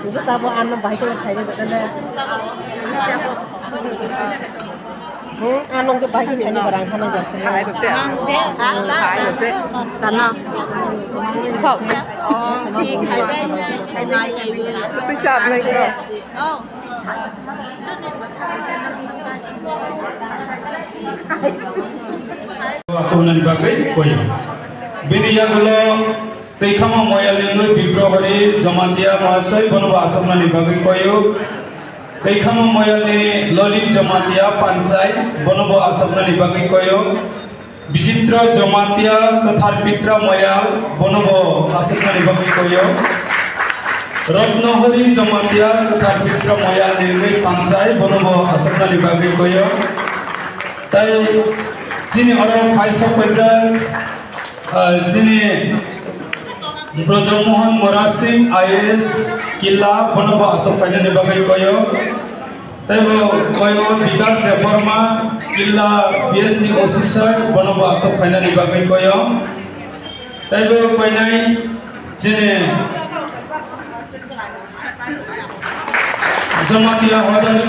Itu tahu anu baik itu kayak gitu kan. Anu ke baik ini barang kan enggak. Khai được tiền. Khai được tiền. Đàn nào? Phộng. Thì khai bên khai ngày vừa. Tôi chạm này cơ. Asaman bagai koyo. Bini yang lo tekama moyal yang lo bibrohari jamatia masai bono asaman bagai koyo. Tekama moyal ni loli jamatia pansai bono asaman bagai koyo. Bijitra jamatia kathar pitra moyal bono asaman bagai koyo. Ratnahari jamatia kathar pitra moyal ni pansai bono asaman bagai koyo. Tai Sini orang Faisal Faizal, sini Brojomohan Morasing IAS Killa Bonobo Asok Faizal ni bagai koyo, tapi koyo Bigas Reforma Killa BS ni Officer Bonobo Asok Faizal ni bagai koyo, tapi koyo nai sini Jamatia Hodal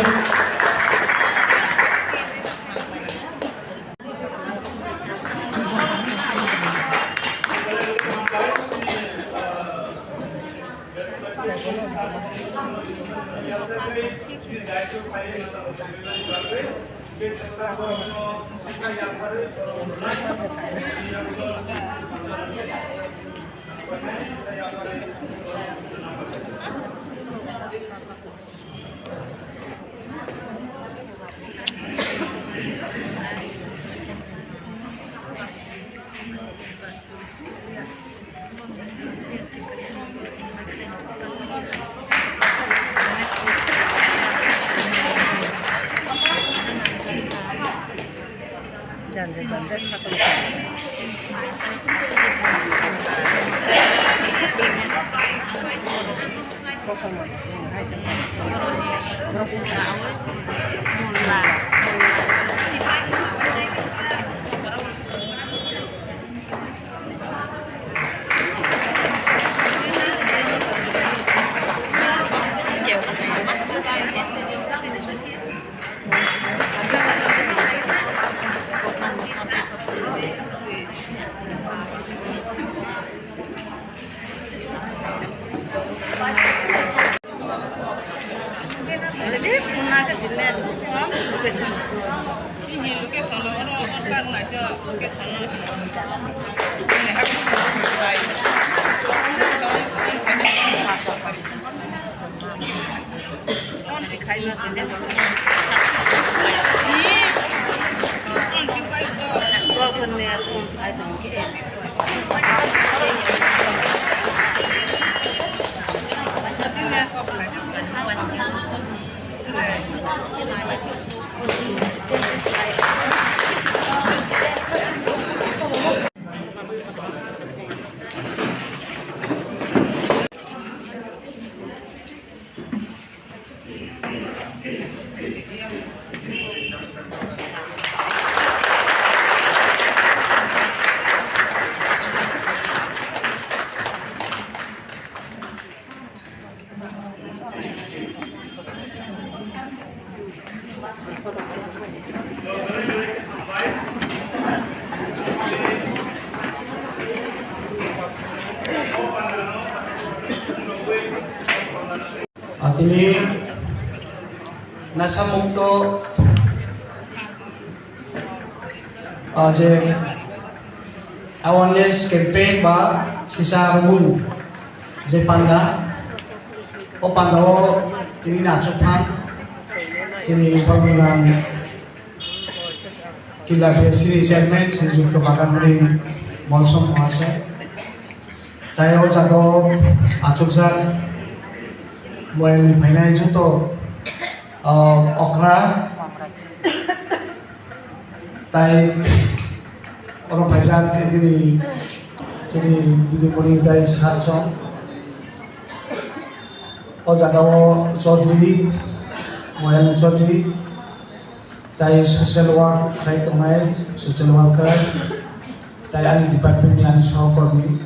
Ini nasa mukto je awareness campaign ba sisa rumun je panda o panda o ini na chupan sini program Killa BSC chairman Srijukto Baganuri Monsom Mahasaya tayo jago achukjar Moyal Bhainai Juto Okra Tai Orang Faizal jadi Didi Tai Sarsong O Jagawo Chaudhary Moyal Chaudhary Tai social work Tai Tongai social worker Tai ani department ni ani Sahakormi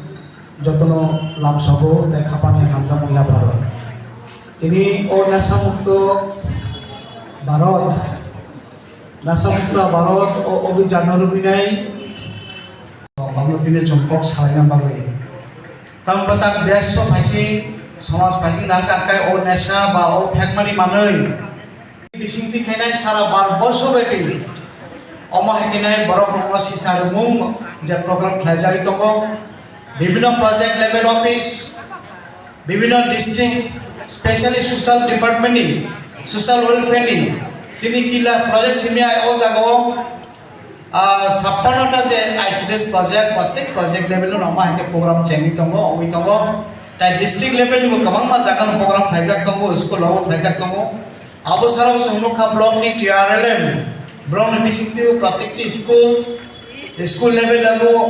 যতন লাভ সব তাই খাপানি হামজা মহিলা ভারত তিনি ও নেশামুক্ত ভারত নেশামুক্ত ভারত ও অভিযান রুবিনাই আমরা তিনি চম্পক সারাইনা বাগৈ তামবা তাক দেশ ফাইছি সমাজ ফাইছি না কাকাই ও নেশা বা ও ফেকমানি মাनै বিসিংতি খাইনাই সারা বছর ব্যাপী অমহাকিনাই বরফ রঙ সিসার মুং যে প্রোগ্রাম খাইজারি তক বিভিন্ন প্রজেক্ট লেভেল অফিস বিভিন্ন district specially social department social welfare চিনি কিলা প্রজেক্ট সিমিয়া ও জাগো 56টা যে আইসিডিএস প্রজেক্ট প্রত্যেক প্রজেক্ট লেভেল অমহাকে প্রোগ্রাম চেনি তঙ্গ অমি তঙ্গ তাই ডিস্ট্রিক্ট লেভেল গোबां मा জাগান প্রোগ্রাম খাইজাক তঙ্গ স্কুল ও খাইজাক তঙ্গ আবো সারাও সংনুখা ব্লক নি টিআরএলএম ব্রন বিচিংতি প্রত্যেকটি স্কুল লেভেল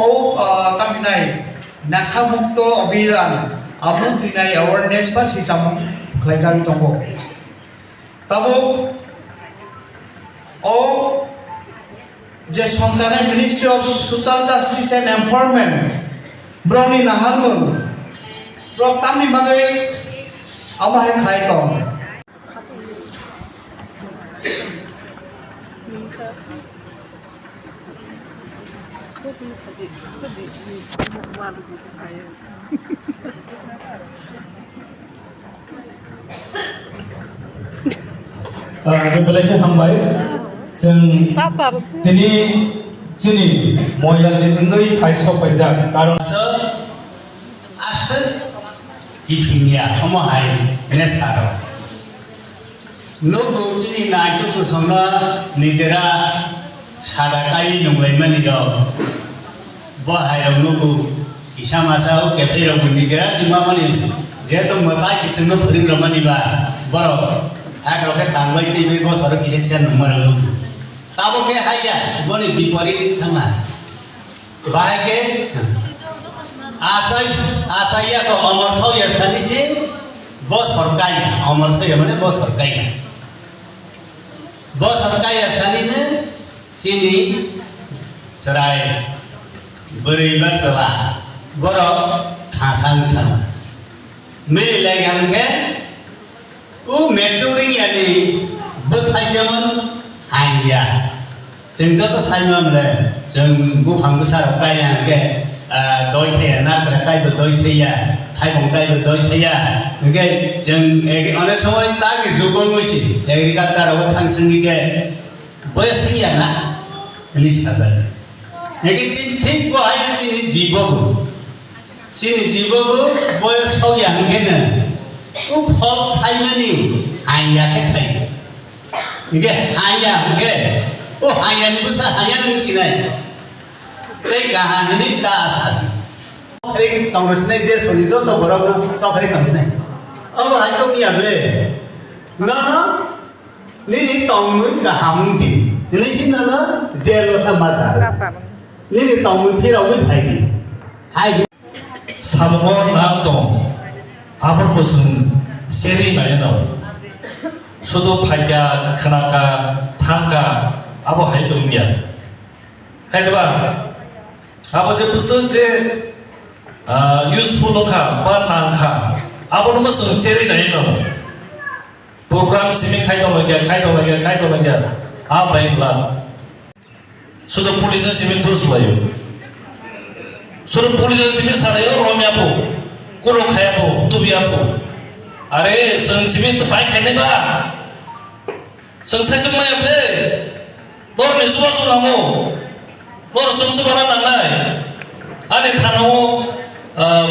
ও তামিনাই নেশা মুক্ত অভিযান আবু তুইনাই অ্যাওয়ারনেস বা সিসাম খাইজারি তঙ্গ তবু ও যে সংসারে ministry of social justice and empowerment ব্রনি নাহারমুন প্রতামনি বাগে আমাহে খাই তং बेलायखौ हामबाय जों दिनै जोंनि मयालनि उन्दै फाइसा फाइजाक कारन आसर टिफिनिया हमहाय नेसारो नगौ जोंनि नायचो संना निजेरा सादाकाय नंलायमानि दं बहायाव नगौ इसामासाव केफेराव निजेरा सिमामानि जेहेतु मतायसि जोंनो फोरोंग्रामानिबा बर' आग्रह तांबाय टीवी बसर किसे नंमारो ताबो के हाया बनि विपरीत थांगा बाहायके आसाया को अमरथौ यसानिसे बसरकाया अमरथौ माने बसरकाया सानिने सिनि सराय बोरैबा सला बर' थासां थाङा मेलायगानके उ मेचुरी यानी बथायजमन हाया जों जत साइमोनले जों बुफां गोसार गायनांगे दय थैया नाथ्रा गायबो दय थैया थाइबं गायबो दय थैया ओके जों अनेक समय तागि जुगमैसि एग्रिकालचाराव थांसोंनिके बयस थैया ना निसादा एके ठीक बहाय सिनि जीवबो बयस सौयांगेनो फल थाइमानि हाया के थाइ इगे हाया के ओ हायानि बसा हाया नोंसिनाय बै गाहानि दासादि रे कांग्रेसनि देशनि जत बरावनो सावखारि कामसिनाय अब हाय दंनियाबे ना निनि तंमुन गाहामुंति निसिनाना जेल थामादा निनि तंमुन फिरावबो थाइदि हाय सामो ना दं आबर बोसोन सेरि मायनाव सुदु फाइगा खनाका थांगा आबो हाय दंनिया खायदबा आबो जे बोसोन जे युजफुल खा बा नांखा आबो बोसोन सेरि नायनाव प्रोग्राम सिमि खायदलाया आ बायला सुदु पुलिस सिमि दुस लायो सुदु पुलिस सिमि सारायो रमियापो कोरो खायापो तुबियापो अरे संसिमित बाइक खाने बा संसार जुमाय अपने लोर ने सुबह सुनामो लोर संसबारा नांनाय आने थानाव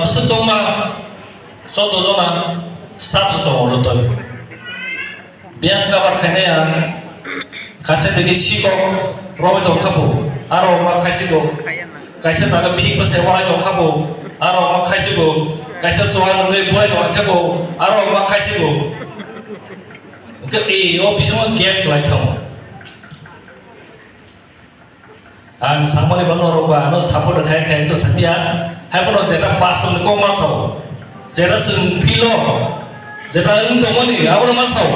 बसंत दंबा सत जना स्टाफ दङ लतय बियां काबार खायनाया खासे देगे सिगो रबाय दं खाबो आरो मा खायसिगो खायसे जागा बिहिक बसे वराय दं खाबो आरो मा खायसिगो कैसे सोआ नंगे बुआई तो आँखें को आरो माँ कैसे को कि वो बिशों गैप लाइट था आं सामने बनो रोगा आनो सापो खाए तो सत्या है बनो जेटा पास तो निको मासाओ जेटा सिंग फिलो जेटा इन तो मनी आबो मासाओ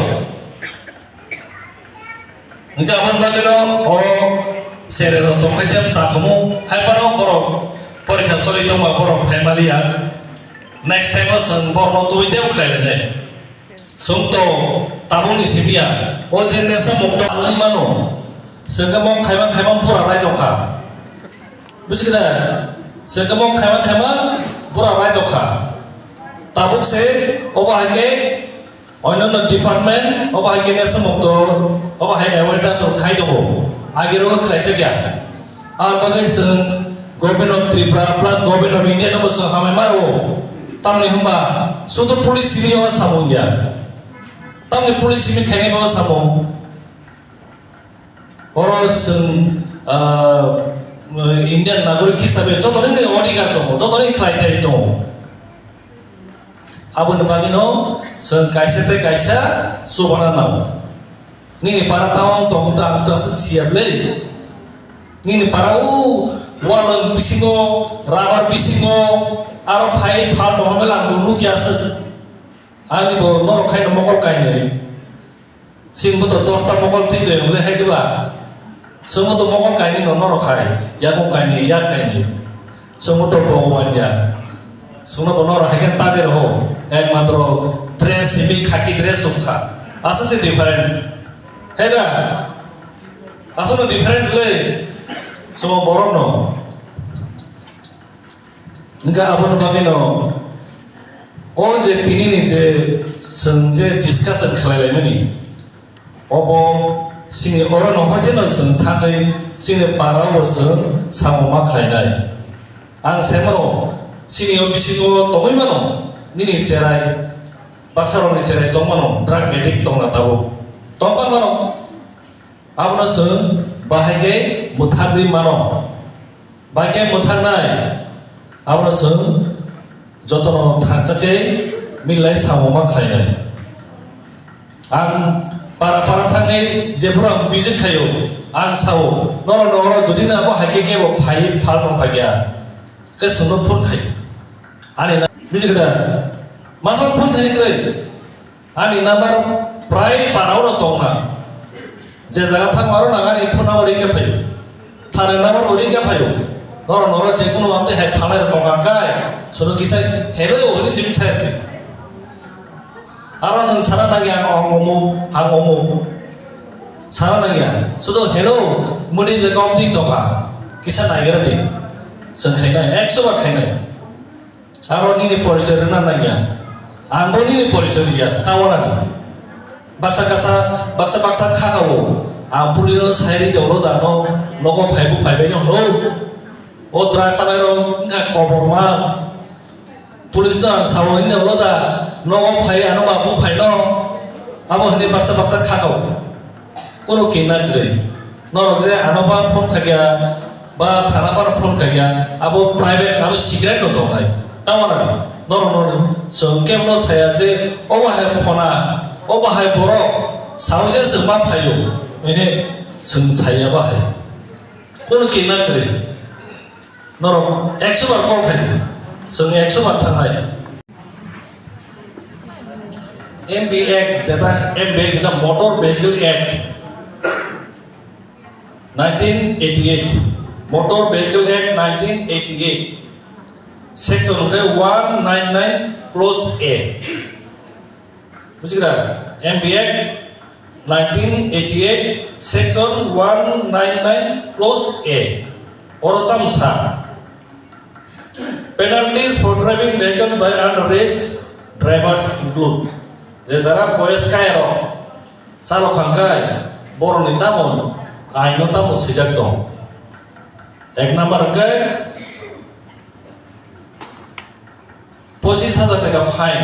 निका अपन बागेलो और सेरेरो तो कैसे चाखमो है बनो बरो परीक्षा सोली तो मा बरो Familia next time sung borno tu ide ukhlai le sung to tabung ni simia o je nesa mukto alani mano segamong khaiman pura rai dokha bujikida segamong khaiman pura rai dokha tabuk se obahake অন্যান্য department অবাহাকে নেছে মুক্ত অবাহাই awareness খাই দেবো আগের খাইছে গিয়া আর বাগাই जों government of Tripura plus government of India नबो जों हामाय मारो तामनि होमबा सुद पुलिस सिबियाव सामु गया तामनि पुलिस सिबि खायनायाव सामु अरो जों इंडियान नागरिक हिसाबै जतनै अधिकार दङ जतनै खायथाय दङ abon bagino seng kaisa te kaisa subana nau ni para tawang tong tang tas siap le ni para walang pisingo rabar pisingo aro phai phal tong melang lu kya se ani bo nor khai no mokol kai ne sing bo to tosta mokol ti de le hai ba sung to mokol kai ni no nor khai ya ko kai ni ya kai ni sung to bhagwan ya sung no nor hai kan ta de ho একমাত্র dress হিবি খাকি dress সুখা আছে difference হেডা আসলে difference লে সম বরন Inca আবন বাকিনো ও যে তিনি নিজে সঞ্জে discussion খালাইলাইনি of সিনি অরন হতেন जों थाङै सिनि पाराव जों साममा खालायनाय आं सेमरो सिनियाव बिसिङाव दङैमानो Nini cerai, baksaro ni cerai tong mano, drug addict tong na tahu, tong kan mano, abna se bahage muthagri mano, bahage muthagnai, abna se jotono thangcake milai samoma khainai, ang para thangai jepura bijik khayo, ang sao, noro jodi na bahage ke bo phai phal tong phagya, ke suno phun khai, ani na bijikda masuk pun tadi kau, ani nabar prai parau na tonga, jaga thang maru nangani pun nabar ike payu, thare nabar ori ike payu, noro jekuno amde hai phaner tonga kai, suno kisah hero ini sim saya, aron nang sana nagi hang omu, sana nagi, sudo hero mudi jaga amti tonga, kisah nagi rani, sengkhaina, ekso khaina. Aron ini polisi renang nanya, Ambon ini polisi dia, tawaran. Baksa kakao, ampulio sehari jauh dano, nogo paibu yang no, otra sanero nggak koporma, polisi dah sawo ini jauh dah, nogo pai anu babu pai no, abo ini baksa kakao, kono kena jadi, norok je anu babu pun kaya, ba thana baru pun kaya, abo private abo secret no dong ay. Tawaran, noro, sengkem no saya je, obahai phona, obahai borok, sausnya semua payu, ini seng saya bahai, kono kena kiri, noro, ekso bar kau kiri, seng ekso bar tangai, MBX, jata MBX itu Motor Vehicle Act, 1988, Motor Vehicle Act 1988. Section 199 clause A. Bukan MBX 1988 section 199 clause A. Or tamsa. Penalties for driving vehicles by underage drivers include. Jezara boys kairo, salo kangkai, boroni tamon, aino tamu sejak dong. Ek number ke 25,000 টাকা fine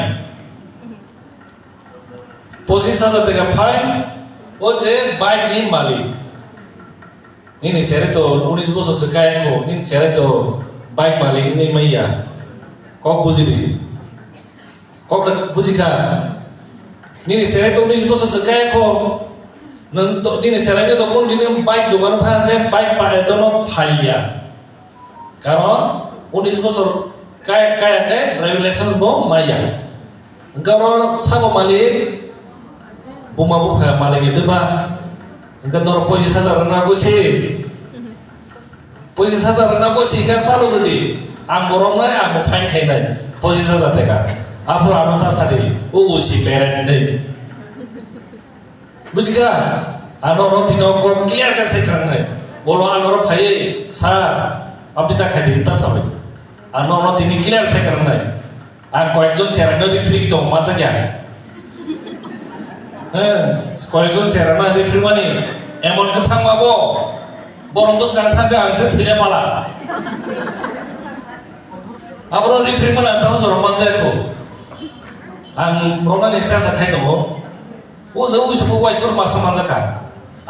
25,000 টাকা fine ও যে bike নি মালিক ini ছেড়ে তো 19 বছর সে Kaiko ini ছেড়ে তো bike মালিক ni মাইয়া কক বুঝিবি কক বুঝিখা ini ছেড়ে তো 19 বছর সে কায়কো নন তো ini ছেড়ে তো কোন দিনে বাইক দোকানে থাকে বাইক পায় দনো ফাইয়া কারণ 19 বছর kaya driving license bo maya engkau sama malik buma buka malik itu ba engkau doro polisi hazar nago sih kan selalu gede ang borong na ang fain kainai 25,000 teka apa anu ta sadi usi parent deh bujiga anu ro tino ko clear ka sai kan nai bolo anu ro phai sa apni ta khai din ta sabai anu ro tini clear sai kan nai আর কয়েকজন চেরানো রিফ্রি তো মাথা যায় হ্যাঁ কয়েকজন চেরানো রিফ্রি মানে এমন কথা মাবো বরং তো সারা থাকে আনসার থিরে পালা আবার রিফ্রি মানে তাও জরম মানজায় কো আং প্রমাণ ইচ্ছা সাখাই দব ও যে ওই সব ওয়াইসর মাসা মানজাখা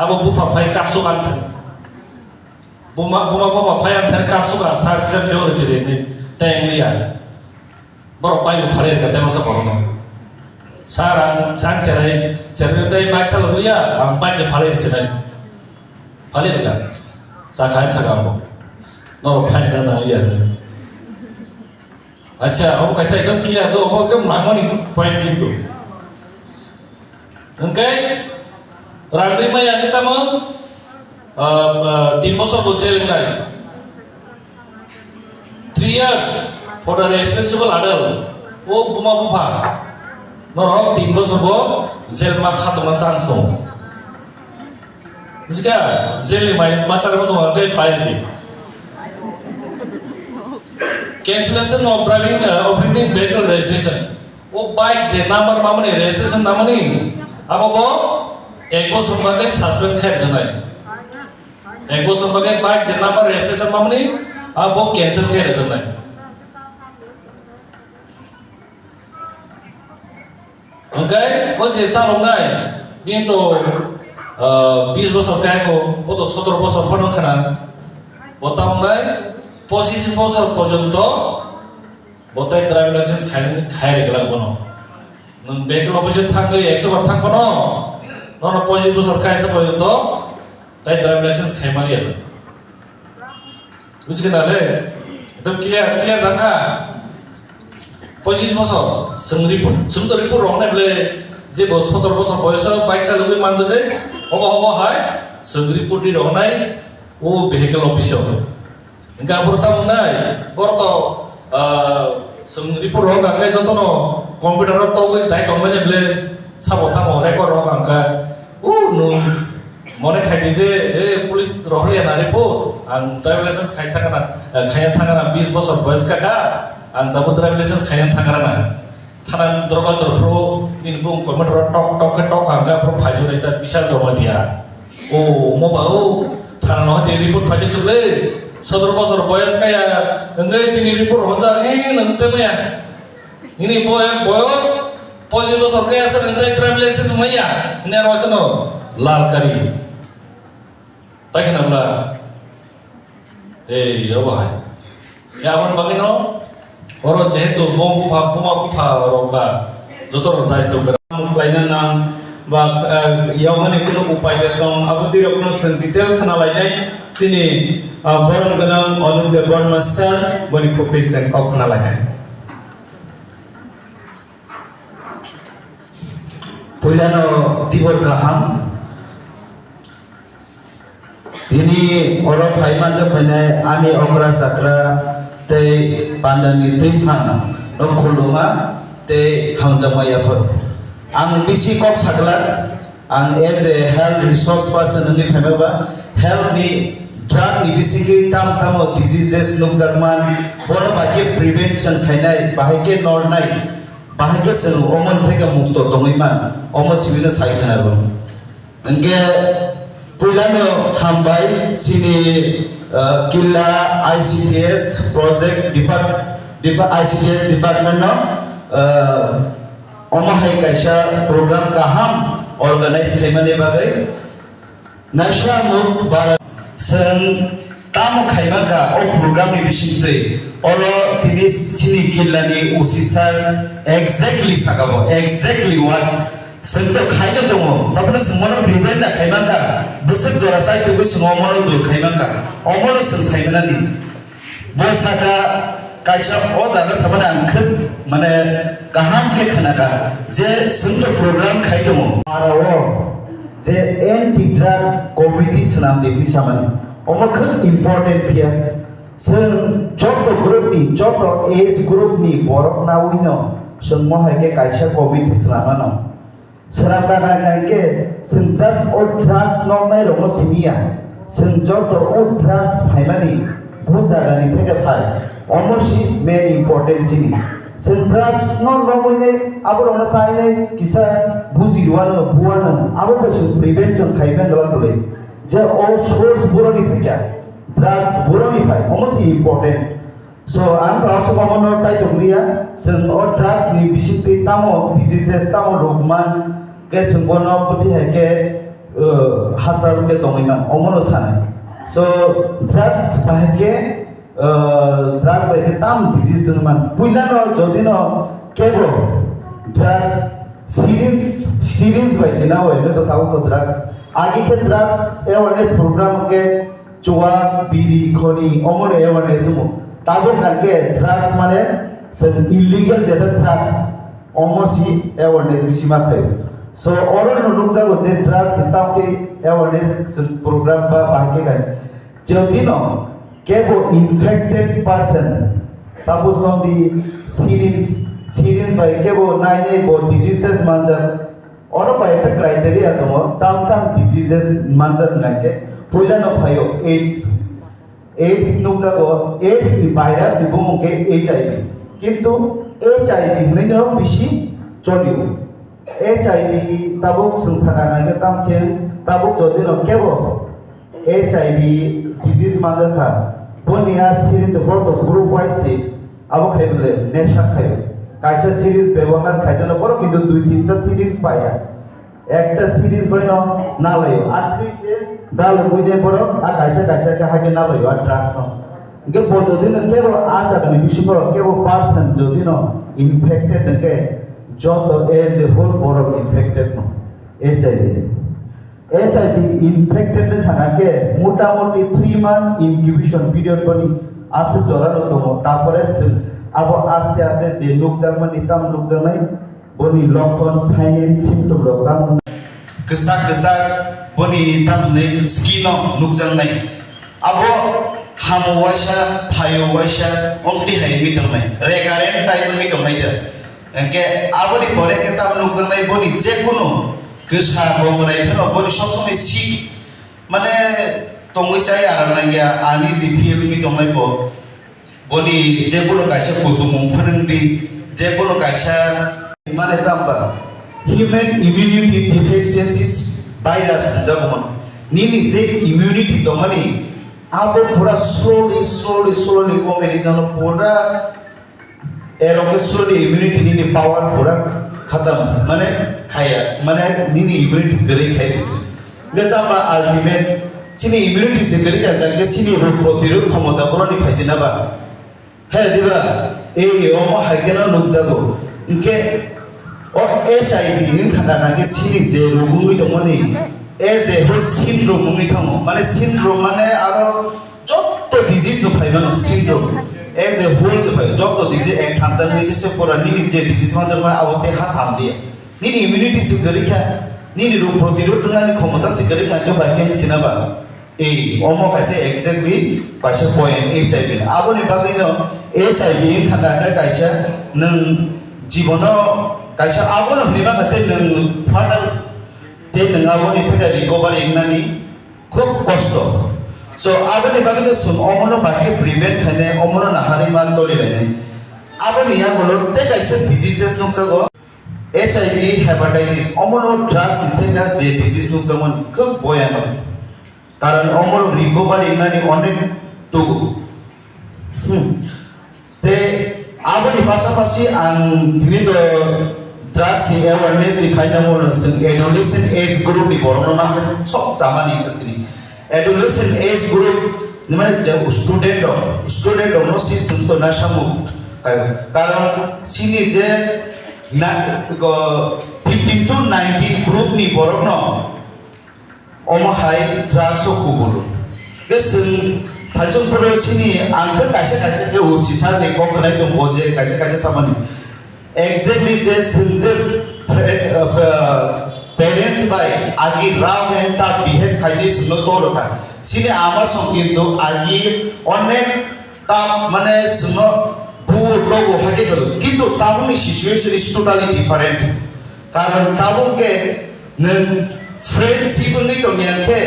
আবার বুফা ফাই কাপসো গান থাকে বুমা বাবা ফাই আন থাকে কাপসো গা সার কিসা ফেরো রয়েছে রে তাই লিয়া বড় বাইরে ফালে কাতে মাসা পড়নো সারাং চান চেরাই চেরাই বাইক চালালিয়া আং বাইক ফালে চেরাই ফালে কা সাখাই সাগাবো নর ফাইনা না লিয়া আচ্ছা ও কাইসা একদম ক্লিয়ার তো ও একদম নামনি পয়েন্ট কিন্তু ওকে রান্দ্রি মাই আগে তামো 3 বছর বজেল নাই 3 years for the responsible adult o buma bufa norok 3 বছর bo jel ma khatona chance dong bujiga jel mai machar mo jong te pai ki cancellation of driving offending vehicle registration o bike je number mamani registration namani abo bo ek বছর bagai suspend khai janai ek বছর bagai bike je number registration mamani abo cancel khai janai okay o je salong nai কিন্তু 20 বছর Kaiko কত 17 বছর পড়ো খানা বতাম নাই 25 বছর পর্যন্ত বতাই ড্রাইভিং লাইসেন্স খাই রেখে লাগবো না বেকেল অফিসে থাকলে 100 বার থাকবো না 25 বছর খাইছে পর্যন্ত তাই ড্রাইভিং লাইসেন্স খাই মারিয়া বুঝলি না রে একদম ক্লিয়ার রাখা 25 বছর जोंथ' रिपर्ट रखनाय बले जेबो 17 বছর বয়সে বাইক চালাবি মানজে হব হয় जों रिपर्ट रखनाय ও ভেহিকল অফিসার গাবরতা মনাই বরত जों रिपर्ट रखनाय যতনো কম্পিউটার তো দাই তমনে বলে সাবতা রেকর্ড রখাঙ্কা ও নো মনে খাইদি যে এ পুলিশ রহলিয়া না রিপোর্ট আন ড্রাইভিং লাইসেন্স খাইয়া থাকা 20 বছর বয়স কাকা आं दाबो ड्राइभिं लाइसेन्स खायनो थांगाराना थाना दरगाजरफ्राव इन बुं कम्पिउटार टक हांगाफ्राव फायजनाय दा बिशाल जमा दिया ओ मबा ओ थाना न दे रिपोर्ट फायजोबले 17 বছর বয়স কাया नोंगै बिनि रिपोर्ट हजा ए नोंते माया इनि बयस 25 বছর कायासो नोंते ड्राइभिं लाइसेन्स माया ने रजनो लाल कारि पाइखानाब्ला ए अबहाय याबन बागिनो Orang jehetu buma bufa rongda, jotor daito kera. Lainnya nang, bak yaumani kuno upay dong. Abu dirok kuno detail kana lainnya sini borong ganang onum de borong masar bani kopis yang kau kana lainnya. Pulano tibor kaham. Ini orang Thailand japanai ani okra sakra. Te pandani timfang nongkulunga te hamjamaya pur ang bisi kok saklar ang as a health resource person ngi phemeba health ni drug ni bisi ki tam diseases nukjarman bono bake prevention khainai bahike nornai bahike senu omon theke mukto tongaiman omo sibino saikhanarbo nge pulano hambai sini Killa ICTS project ICTS department no omahai kaisa program kaham organize khaimane bagai nasha mukt bharat seng tamu khaimaka o program ni bisingtui olo tini sini Killa ni usisar exactly sakabo exactly what sento khaida dongo tapno smono prevent na khaimaka busuk jora sai tu smono dur khaimaka omono seng khaimanani bosaka kaisa o jaga sabana khut mane kaham ke khanaka je sento program khaidomo arawo je anti drug committee sanam debi samani omo khut important pia जों जत ग्रुपनि जत as ग्रुपनि बरक नावैनो जों महायके कायसा committee सलामानो सोराबा गायके जों just अ drugs नंनाय रंग सिमिया जों जत अ drugs फाइमानि बुजागानि थेके फाय अमोसि main important जिनि जों ड्राग्स नंनाय आबरनो साइने किसा बुजिवानो बुवानो आबो जों प्रिवेंशन खाइबेन गलातले जे अ सोर्स बुरनि फैया drugs बुरनि five अमोसि important So ang kaso pamanor sa Tuglia, sen o drugs ni bisiti tamo diseases tamo rogman ke sengbono putih heke hasar ke dongina omono sana. So drugs bahake tam disease man. Puilano jodino kebo drugs syringe by sina ho ene to tao to drugs. Agi ke drugs awareness program ke chua biri khoni omono awareness mo. ताबो करके drugs माने सब illegal जेटा drugs ओमोसी awareness बिसिमा खायो सो ओरो नुक जागो जे ड्रग्स ताके अवेयरनेस प्रोग्राम बा बाके गाय जदिनो केबो infected person suppose from the series बाय केबो नाइने बो डिजीजेस मानजर ओरो बाय एक क्राइटेरिया दमो ताम डिजीजेस मानजर नाके पहिला न फायो एड्स नुकजागो एड्स नि भाइरास नि बुमुके एचआईवी किंतु एचआईवी हनेनो बिसि चलियो एचआईवी ताबुक संसारा नागे तामखे ताबुक जदिनो केबो एचआईवी डिजीज मादखा बनिया सिरिज बतो ग्रुप वाइज से आबो खाइबले नेशा खाइबो कायसा सिरिज व्यवहार खाइजनो बरो किंतु दुई तीनटा सिरिज पाया একটা সিরিজ হইনো না লাইও আটলিছে দাল কইদে বড় আর কাইসা কে হাগে না লাইও আর ড্রাগস ন গে বদদিন কেবল আজ আগনি বিশুদ্ধ কেবল পারসন যদি ন ইনফেক্টেড কে যত এজ এ হোল বড় ইনফেক্টেড ন এইচআইভি ইনফেক্টেড থাকাকে মোটামুটি 3 মান্থ ইনকিউবেশন পিরিয়ড বনি আছে জরানো দম তারপরে আবো আস্তে আস্তে যে লোক জার্মানি তাম লোক Germany boni lokon sign symptom lo kam kesak boni tamne skino nukjang nai abo hamu waisa phayo waisa omti hai mi tangnai recurrent type mi tangnai de ke aboni pore ke tam nukjang nai boni je kono kesa bomrai pheno boni sob somoi sik mane tongoi chai aranai ya ani ji feel mi tangnai bo boni je kono kaisa kusumung phunungdi je kono kaisa माने तंबा human immunity deficiencies virus Jagman निनी जे immunity Damani आबो पूरा slowly comedy जानो पूरा एरोके slowly immunity निनी power पूरा खत्म माने खाया माने निनी इम्यूनिटी गरे खाइस गताबा अल्टीमेट सिनी इम्यूनिटी से गरे का करके सिनी रोग प्रतिरोध क्षमता बरनी फाइसिना बा हे दिबा ए ओमो हाइकेना नुकजागो इनके और एचआईवी इन खाता नागे सिरिक जे रोगुंगि दमनि एज ए होल सिंड्रोम मुंगि थामो माने सिंड्रोम माने आरो जत्तो डिजीज नो फाइमान सिंड्रोम एज ए होल जे फाइ जत्तो डिजीज एक थांजन नि से पुरा निनि जे डिजीज मानजर माने आवते हा सामदि निनि इम्यूनिटी से गरिखा निनि रोग प्रतिरोध नि क्षमता से गरिखा जो बाके सिनाबा ए ओमो कासे एक्जेक्टली कासे पॉइंट एचआईवी आबोनि बागैनो एचआईवी इन खाता कासे नों जीवनो कायसा आबो ननिबा गते नों फाटाल ते नंगाबोनि थाखाय रिकभारि इनानि खूब कष्ट सो आबोनि बागै सुन अमनो बाके प्रिवेंट खाने अमनो नाहारि मान तोलि लायनाय आबोनि या गलो ते कायसा डिजीजेस नंगजागो एचआईवी हेपाटाइटिस अमनो ड्राग्स निथेगा जे डिजीज नंगजामोन खूब बयामोन कारण अमनो रिकभारि इनानि अनेक तुगु ते आबोनि पासापासि आं दिनै drugs ni awareness ni kaina mono sing adolescent age group ni borono na sok jamani tini adolescent age group ni mane je student no si sunto na samu karon sini je na ko 15 to 19 group ni borono omo hai drugs ko bolo gesing thajong poro sini angka kaise ke usisar ni ko khnai to boje kaise samani exactly just sincere parents by agi rough and tough behave kindness no to rokha sine amar song kintu agi onek তা মানে Suno বুর logo হাকে গেল কিন্তু তাবুংনি situation is totally different কারণ তাবুংকে নों friendship नों तो यानके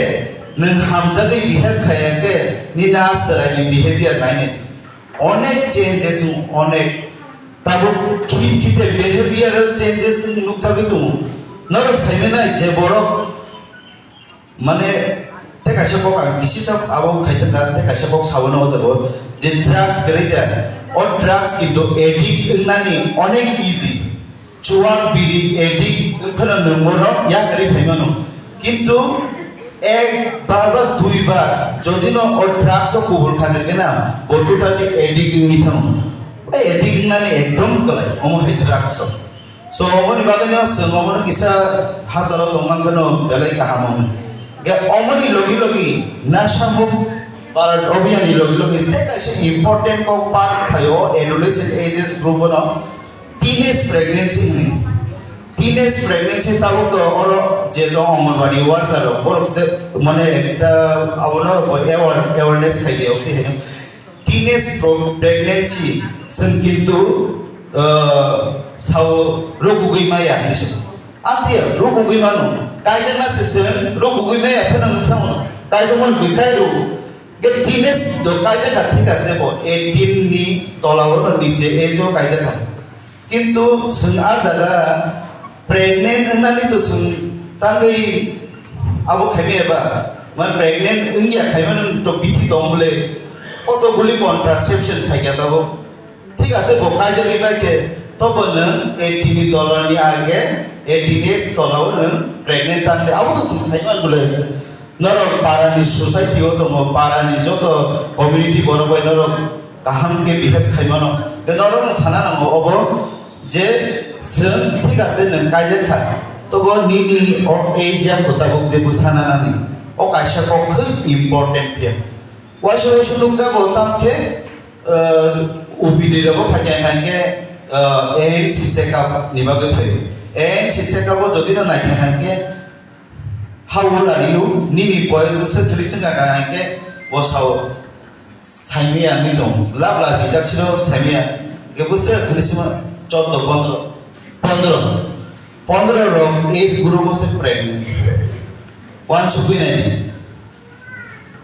नों हामजागे behave खायाके निना सरायनि behaviour नायने अनेक चेंजेस अनेक ताबो खिटे बिहेवियरल चेंजेस नुकजागे दं नरक साइमेना जे बरो माने ते कासे बक बिसिसा आबो खायथका ते कासे बक सावनो जाबो जे ड्राग्स गरैदा अ ड्राग्स किन्तु एडिक्ट होननानै अनेक इजी चुवाक बिरि एडिक्ट खोना नंगोनो या करि फाइमानो किन्तु एक बार बा दुई बार जदि न अ ड्राग्स कबुल खानेना बो टोटाली एडिक्ट निथां ए एडिक्ट होननानै एकदम गलाय अमो हाय ड्राग्स सो अमोनि बागैनो सोंगोमोन किसा हाजाराव दंमानखनो बेलाय गाहामोन गे अमोनि लगी लगी नाशामुक भारत अभियान लगी लगी ते कासे इम्पोर्टेंट को पार्ट थायो एडोलेसेंट एजेस ग्रुप न टीनेज प्रेगनेंसी ताबो तो ओरो जे दो अंगनवाड़ी वर्कर बोरक जे माने एकटा आवनर अवेयरनेस खाइदे ओते है टीनेज प्रेगनेंसी जों किन्तु साव रोगुगैमाया हनिसो आतिया रोगुगैमानो कायजना सेसे रोगुगैमाया फोनांथाव कायजमन बिकायरो के टीनेज दो कायजा खाथि कासे बो 18 नि तलाव निचे एजो कायजा खा किन्तु जों आ जागा प्रेगनेंट होननानै तो जों तांगै आबो खायमेबा मान प्रेगनेंट इंगिया खायमान तो बिथि दंले कतगुली कन्ट्रासेप्शन खायगा दाबो ठीक আছে বকাই জায়গায় বাইকে তবে নों 18 नि तलानि आगे 18 एज तलाव नों प्रेगनेंट तांले आबो तो जों साइमान बोले नरक पारानि सोसाइटियाव दङ पारानि जत कमिउनिटी बरबाय नरक गाहाम के बिहेव खायमानो नरक साना नांगौ अबो जे जों ठीक আছে नों कायजे खा तबो निनि अ एजिया खोताबक जेबो साना नानि अ कायसाखौ खोब इम्पोर्टेन्ट फे वाइस लोक जागो तामखे ओपिडि रगो फागे हांगे एएनसी चेकअप निबागे फायो एएनसी चेकअप जदि न नायखे हांगे हाउ ओल्ड आर यू निनि बयस थलिसिंगा हांगे बसाव साइमिया नि दं लाबला जिजाक्सिनो साइमिया गेबोसे खनिसिमा 15 रंग एज ग्रुप से प्रेगनेंट वन सुबिनाय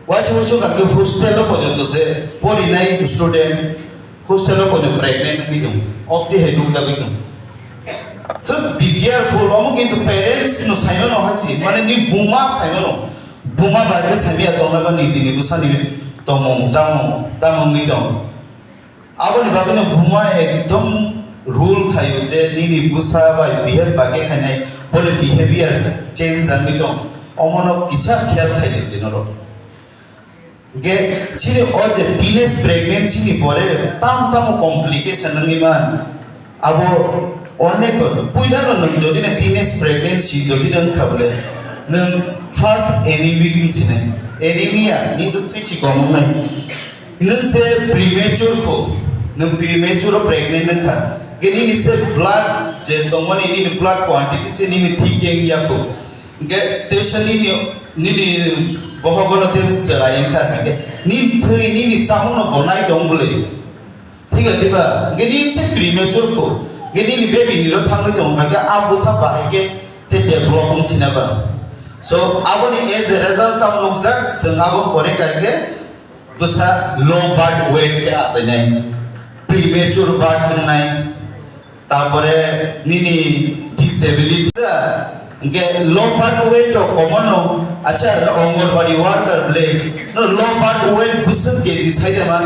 वाइस का हॉस्टेल पर्यंत से पढ़िनाय स्टूडेंट हॉस्टेल पर्यंत प्रेगनेंट नि दं अब्दि हे नुकजाबि दं खोब बिगियारफुल अमु किन्तु पेरेंट्स नो साइमन हासि माने नि बुमा साइमन बुमा बागे सामिया दंनाबा निजिनि बुसानि तमं जामं तामंनि दं आबनि बागैनो बुमा एकदम रूल खायो जे निनि बुसा बाय बिहेव बागे खानाय बोले बिहेवियर चेंज जांगि दं अमनो किसा ख्याल खायदे दिनरो गे सिरे ओ जे टीनेज प्रेगनेंसी नि परे ताम कॉम्प्लिकेशन नंगिमान आबो अनेक पुइलानो नों जदि ने टीनेज प्रेगनेंसी जदि नों खाबले नों फार्स्ट एनीमिक सिने एनीमिया नि दुथि गमनाय नों से प्रीमेच्योर को नों प्रीमेच्योर प्रेगनेंट नों खा गेनि से ब्लड जे दमनि नि ब्लड क्वांटिटी से नि ठीक गेंगिया को गे तेसनि नि बहगन ते जराय खा के नि थै नि चाहनो बनाय दं बोले ठीक है दिबा गेनि से प्रीमेच्योर को गेनि बेबी नि रो थांगै दं का आबो सा बाहायके ते डेभलपिंग सिनाबा सो आबोनि एज ए रिजल्ट आम नुकजा जों आबो करे करके बुसा लो बर्थ वेट के आसायनाय प्रीमेच्योर बर्थ होननाय तारपरे निनि डिसेबिलिटी गे लो बर्थ वेट तो कमन नो अच्छा अंगनवाड़ी वर्कर ले लो बर्थ वेट बुसुक केजी साइदमान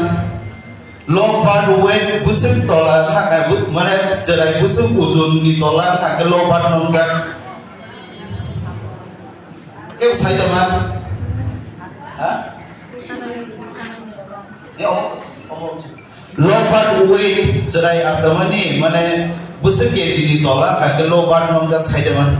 लो बर्थ वेट बुसुक तला थाका माने जराय बुसुक उजुननि तला थाका लो बर्थ नमजा के साइदमान हा लो बर्थ वेट जराय आजमानि माने बुसुक केजी नि तला थाका लो बर्थ नमजा साइदमान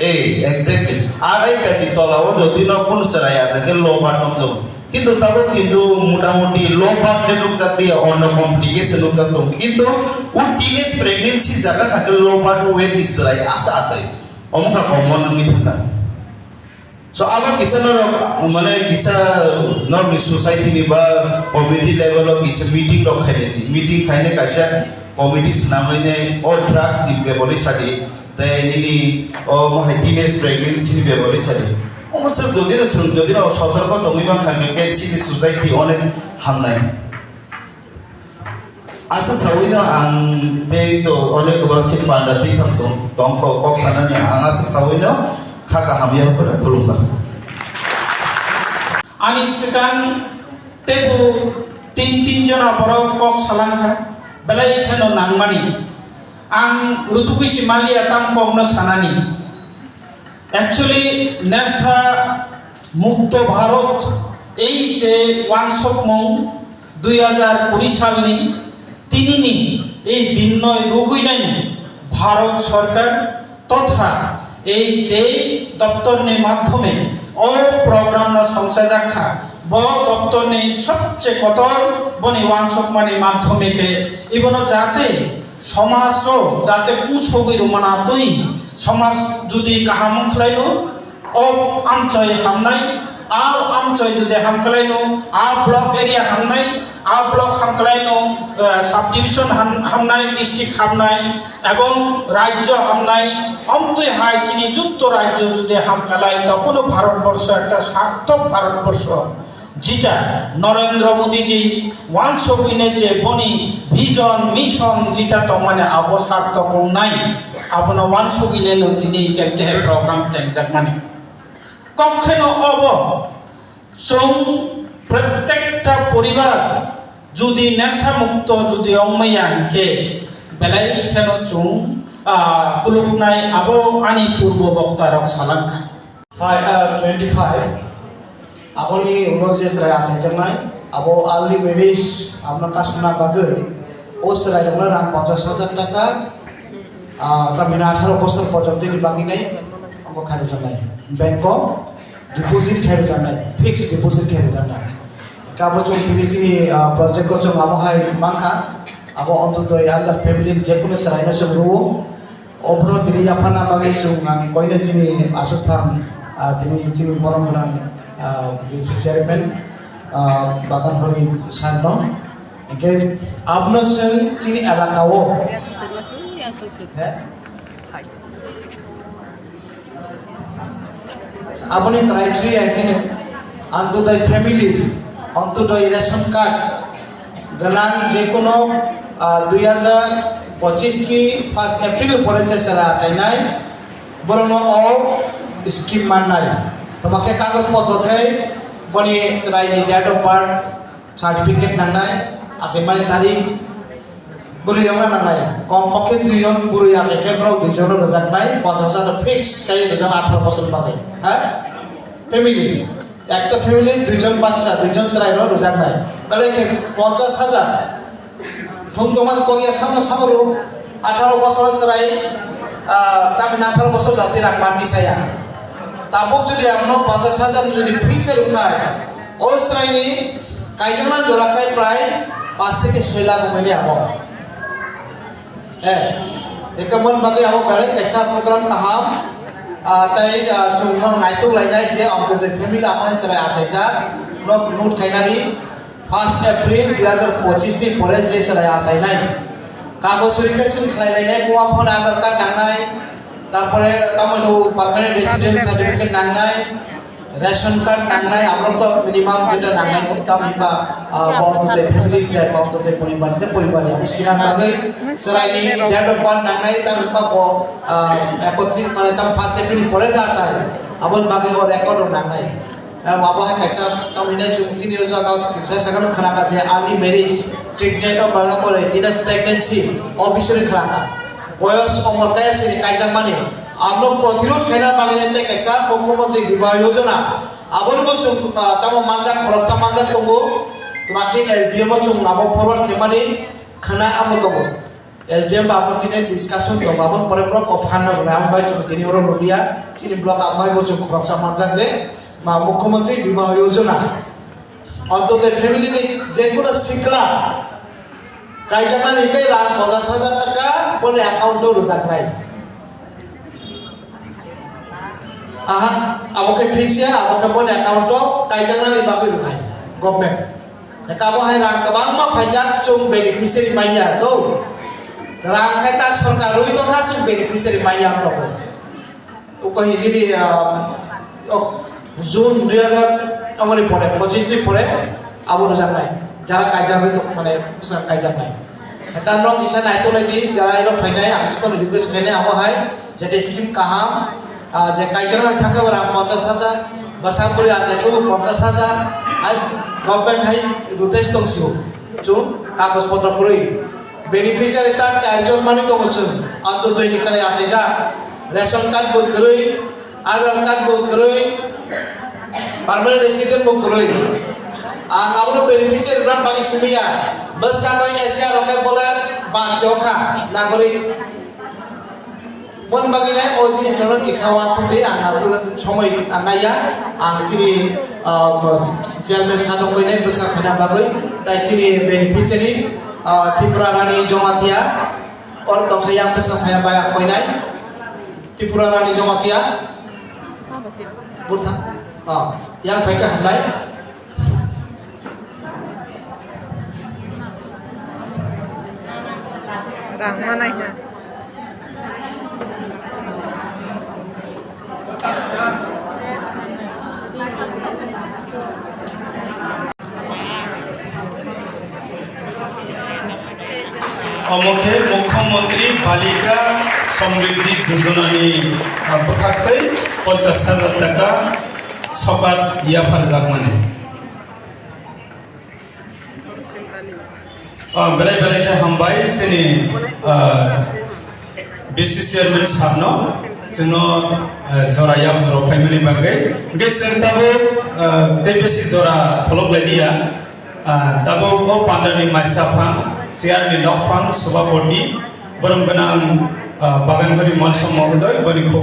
एग्जैक्टली आराय केजी तलाव जदि न कोन चराय आजाके लो बर्थ नमजा किन्तु तब किन्तु मोटामुटी लो बर्थ लुक जाती अन कॉम्प्लिकेशन लुक जातो किन्तु उ टीनेज प्रेगनेंसी जागा थाके लो बर्थ वेट नि चराय आसा आसाय अमका कमन नंगि थाका So ama kisa mane kisa normi society ni ba community level of kisa meeting rok khaine meeting khaine kaisa committee namai ne all drugs ni bebori sadi te ni o mohai teenage pregnancy ni bebori sadi o sab jodi na sotorko tomiba khame ke city society onek hamnai asa sawina ang te to onek ba sin pandati khangso tongko kok sanani ang asa sawina khaka hamya pada pulungka ani sekan tebu tin jona borok kok salangkha belai khano nangmani ang rutuki simalia tam kogno sanani actually nasa mukto bharat ei je ওয়ানশপ Mong 2020 সালনি তিনিনি এই দিন নয় রুগুই নাই ভারত সরকার তথা এই যে দপ্তরনি মাধ্যমে ও programme সংস্থা জাখা ব দপ্তরনি সবচেয়ে কতর বনি ওয়ানশপ মানে মাধ্যমে কে ইবনো যাতে সমাজ যাতে পুছগৈ রমানা তুই সমাজ যদি কাহাম খলাইনো ও আমচয় হামনাই আর আমচয় যদি হামকলাইনো আর ব্লক এরিয়া হামনাই আর ব্লক হামকলাইনো সাব ডিভিশন হামনাই ডিস্ট্রিক্ট হামনাই এবং রাজ্য হামনাই অন্তই হাই চিনি যুক্তরাজ্য যদি হামকালাই তখন ভারতবর্ষ একটা সার্থক ভারতবর্ষ যেটা নরেন্দ্র মোদীজি ওয়ানশপিনের যে বনি ভিজন মিশন যেটা তো মানে অবসার্থক নাই আপনার ওয়ানশপিনের তিনি কেটে প্রোগ্রাম চেঞ্জাক মানে কখনো অব চৌ প্রত্যেকটা পরিবার যদি নেশা মুক্ত যদি অম্মাইয়াকে বেলাই খেন চৌ কুলুক নাই আবো আনি পূর্ব বক্তারক সালাঙ্কা 25 আপনি উনজে সেরাই আছে জানাই আবো আর্লি ম্যারেজ আপনার কাশনা বাগে ও সেরাই দমনা রাং 50,000 টাকা তামিনা 18 বছর পর্যন্ত নি বাকি নাই অঙ্ক খাইবে জানাই ব্যাংক ডিপোজিট খাইবে জানাই ফিক্সড ডিপোজিট খাইবে জানাই কাবো চং তিনি প্রজেক্ট কো চং আবো হাই মাখা আবো অন্তদয় আন্দার ফ্যামিলি যে কোনো সেরাই না চং রুও অপনো তিনি আফানা বাগে চং কইলে চিনি আসুফাম তিনি চিনি বরং বরং বিসি চেয়ারম্যান বাগান হরি সান্ন একে আপনার চিনি এলাকাও হ্যাঁ আপনি ক্রাইটেরিয়া এখানে Antyodaya family Antyodaya ration card গনাং যে কোনো 2025 কি 1 এপ্রিল পড়েছে সারা চাইনাই বরং ও স্কিম মাননাই তোমাকে কাগজপত্র খাই বনি রাইনি ডেট অফ বার্থ সার্টিফিকেট নাংনাই আছে মানে তারিখ বুড়ি আমার নাংনাই কমপক্ষে 2 জন বুড়ি আছে কেবল 2 জন রোজাক নাই 50,000 ফিক্স খাই রোজা 18 বছর পাবে হ্যাঁ ফ্যামিলি একটা ফ্যামিলি 2 জন বাচ্চা 2 জন চাই রোজাক নাই তাহলে 50,000 থুম তোমার করিয়া সামনে সামরু 18 বছর চাই তামি 18 বছর রাতে রাখ মাটি ছায়া তাবুক যদি আপনার 50,000 যদি ফিক্সে রুখায় ওই শ্রেণী কাইজানা জোড়াখায় প্রায় 5 থেকে 6 লাখ মেলে আব হ্যাঁ একমন বাদে আব বেড়ে কেসা প্রোগ্রাম কাহাম তাই চুম্ব নাইতো লাইনাই যে অন্তত ফ্যামিলি আমার সেরাই আছে যা নোট খাইনানি 1 এপ্রিল 2025 নি পরে যে সেরাই আছে নাই কাগজ ভেরিফিকেশন খাইলাইনাই কোয়া ফোন আধার কার্ড নাংনাই তারপরে তামনো পার্মানেন্ট রেসিডেন্স সার্টিফিকেট নাংনাই রেশন কার্ড নাংনাই আমরা তো মিনিমাম যেটা নাংনাই তামিবা বন্ধুদের ফ্যামিলি বন্ধুদের পরিবারে আমি সিনান লাগে সেরাইনি ডেট অফ বার্থ নাংনাই তামিবা 31 মানে তাম 1 এপ্রিল পরে যা চাই আবল বাগে ও রেকর্ড নাংনাই আবহাওয়া কাইসা তামিনা চুংচিনি জায়গা কাইসা সাগানো খানাকা যে আর্লি ম্যারেজ ট্রিটমেন্ট অফ বাড়া পরে টিনেজ প্রেগন্যান্সি অফিসিয়ালি খানাকা বয়স অমর কাইসে কাইজা মানে আমলো প্রতিরোধ খেলা বাগিনাতে কাইসা মুখ্যমন্ত্রী বিবাহ যোজনা আবর বসু তাম মানজা খরচা মানজা তঙ্গো তোমাকে এসডিএম চুং আবো ফরওয়ার্ড কেমানি খানা আমো তঙ্গো এসডিএম বাবু দিনে ডিসকাশন তো বাবন পরে block of Hunder Ram by চুং তিনি ওর লুলিয়া চিনি ব্লক আবাই বচুং খরচা মানজা যে মুখ্যমন্ত্রী বিবাহ যোজনা অন্তত ফ্যামিলি যে কোনো শিখলা কাইজানা নিকে রাত 50,000 টাকা পরে অ্যাকাউন্টে রোজাক নাই aha aboke fixia aboke bon account to kaijangna ni bagai runai government kabo hai rang kabang ma phajak sung beneficiary maya to rang khai ta sarkar rui to ha sung beneficiary maya to ko hindi di June 2000 amari pore 25 ni pore abo rojang nai jara kaijang to mane bisa kaijang nai eta no kisa nai to lagi jara ilo phainai ang to request kene abo hai jete scheme kaham যে কাইজানা থাকে ওরা 50,000 বাসাপুরি আছে তো 50,000 I government high রুতেশ দংসিও চু কাগজপত্র পুরোই beneficiary তা চারজন মানি তো বছর অন্ত দৈনিক সালে আছে যা ration card book করই Aadhaar card book করই permanent resident book করই ang amo beneficiary ran bagi sumia bas kanoy Asia roke bola bangsoka nagorik mon bagina o jinis no kisawa chungde ang atul somoi anaya ang chini chairman sano koine basa khana bagoi tai chini beneficiary Tripura Rani Jomatia or tongkhaya basa khaya baya koinai Tripura Rani Jomatia burtha yang phaika hamnai Rahmanai na অমুখে মুখ্যমন্ত্রী বালিকা সমৃদ্ধি যোজনানি বখাক্তै 50,000 টাকা সকাত ইয়াফার জাগমানে বেলাই বেলাইকে হামবাই সিনি BC chairman সাবনো जोंनो जराया रफायमनि बागै गेसजों दाबो बेसि जरा फलक लायदिया दाबो ओ पान्डानि माइसाफां सियारनि नकफां सभापति बरम गोनां बागानहरि मलसम महोदय बनिखौ